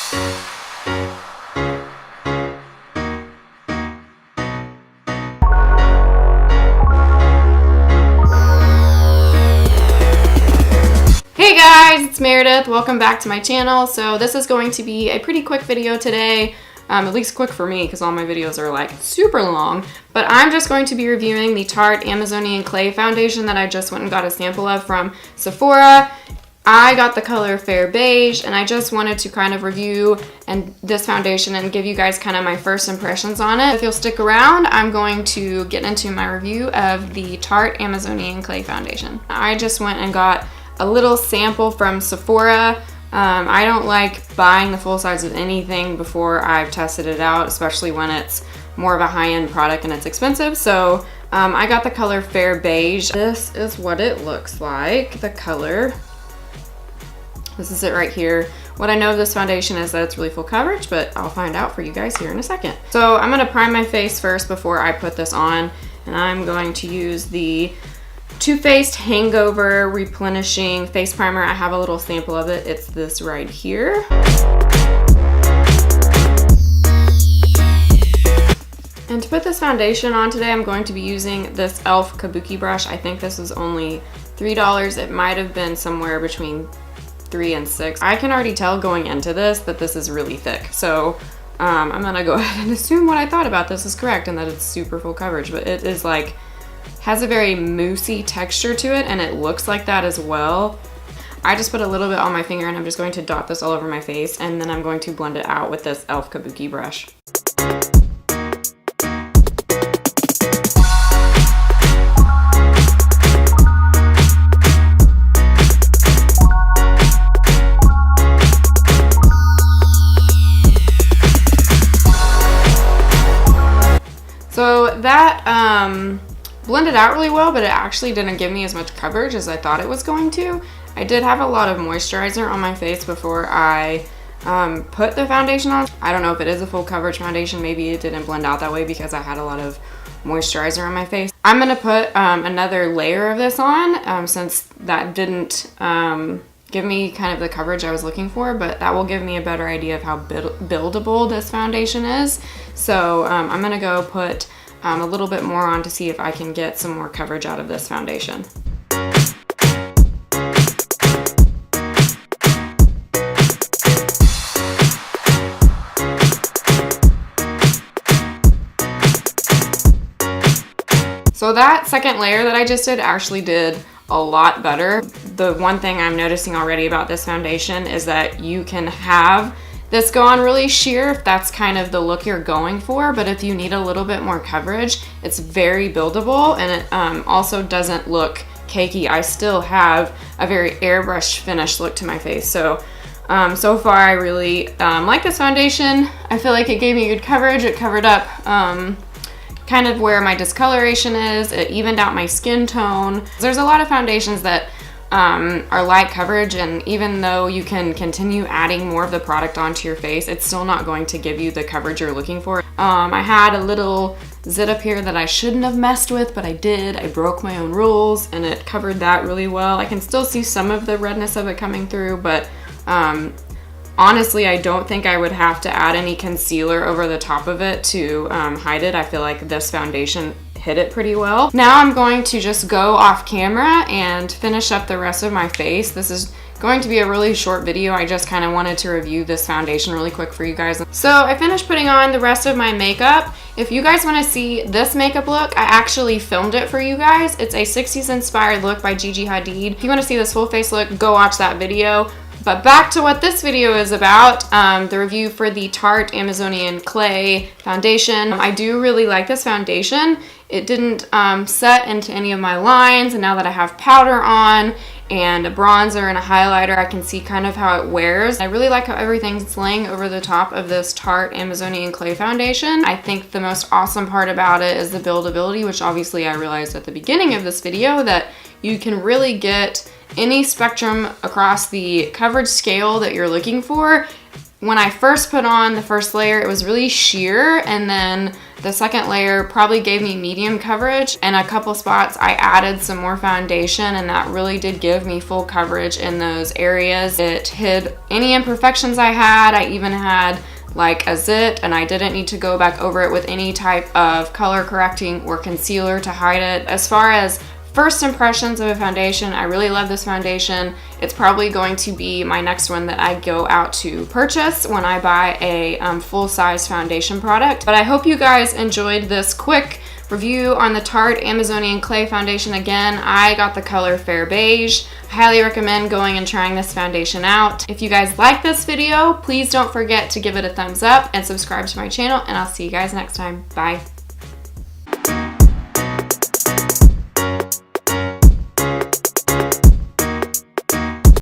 Hey guys, it's Meredith. Welcome back to my channel. So this is going to be a pretty quick video today. At least quick for me because all my videos are like super long. But I'm just going to be reviewing the Tarte Amazonian Clay Foundation that I just went and got a sample of from Sephora. I got the color Fair Beige, and I just wanted to kind of review this foundation and give you guys kind of my first impressions on it. If you'll stick around, I'm going to get into my review of the Tarte Amazonian Clay Foundation. I just went and got a little sample from Sephora. I don't like buying the full size of anything before I've tested it out, especially when it's more of a high-end product and it's expensive. So I got the color Fair Beige. This is what it looks like, the color. This is it right here. What I know of this foundation is that it's really full coverage, but I'll find out for you guys here in a second. So I'm gonna prime my face first before I put this on, and I'm going to use the Too Faced Hangover Replenishing Face Primer. I have a little sample of it. It's this right here. And to put this foundation on today, I'm going to be using this e.l.f. Kabuki brush. I think this is only $3. It might have been somewhere between $3 and $6. I can already tell going into this that this is really thick. So I'm gonna go ahead and assume what I thought about this is correct and that it's super full coverage, but it is like, has a very moussey texture to it, and it looks like that as well. I just put a little bit on my finger and I'm just going to dot this all over my face, and then I'm going to blend it out with this e.l.f. Kabuki brush. So that blended out really well, but it actually didn't give me as much coverage as I thought it was going to. I did have a lot of moisturizer on my face before I put the foundation on. I don't know if it is a full coverage foundation. Maybe it didn't blend out that way because I had a lot of moisturizer on my face. I'm gonna put another layer of this on since that didn't give me kind of the coverage I was looking for, but that will give me a better idea of how buildable this foundation is. So I'm gonna go put a little bit more on to see if I can get some more coverage out of this foundation. So that second layer that I just did actually did a lot better. The one thing I'm noticing already about this foundation is that you can have this go on really sheer if that's kind of the look you're going for, but if you need a little bit more coverage, it's very buildable, and it also doesn't look cakey. I still have a very airbrush finish look to my face. So so far I really like this foundation. I feel like it gave me good coverage. It covered up kind of where my discoloration is. It evened out my skin tone. There's a lot of foundations that are light coverage, and even though you can continue adding more of the product onto your face, it's still not going to give you the coverage you're looking for. I had a little zit up here that I shouldn't have messed with, but I did. I broke my own rules, and it covered that really well. I can still see some of the redness of it coming through, but honestly, I don't think I would have to add any concealer over the top of it to hide it. I feel like this foundation hit it pretty well. Now I'm going to just go off camera and finish up the rest of my face. This is going to be a really short video. I just kind of wanted to review this foundation really quick for you guys. So I finished putting on the rest of my makeup. If you guys want to see this makeup look, I actually filmed it for you guys. It's a 60s inspired look by Gigi Hadid. If you want to see this full face look, go watch that video. But back to what this video is about, the review for the Tarte Amazonian Clay Foundation. I do really like this foundation. It didn't set into any of my lines, and now that I have powder on and a bronzer and a highlighter, I can see kind of how it wears. I really like how everything's laying over the top of this Tarte Amazonian Clay Foundation. I think the most awesome part about it is the buildability, which obviously I realized at the beginning of this video that you can really get any spectrum across the coverage scale that you're looking for. When I first put on the first layer, it was really sheer, and then The second layer probably gave me medium coverage, and a couple spots I added some more foundation, and that really did give me full coverage in those areas. It hid any imperfections I had. I even had like a zit, and I didn't need to go back over it with any type of color correcting or concealer to hide it. As far as first impressions of a foundation, I really love this foundation. It's probably going to be my next one that I go out to purchase when I buy a full-size foundation product. But I hope you guys enjoyed this quick review on the Tarte Amazonian Clay Foundation. Again, I got the color Fair Beige. I highly recommend going and trying this foundation out. If you guys like this video, please don't forget to give it a thumbs up and subscribe to my channel, and I'll see you guys next time. Bye.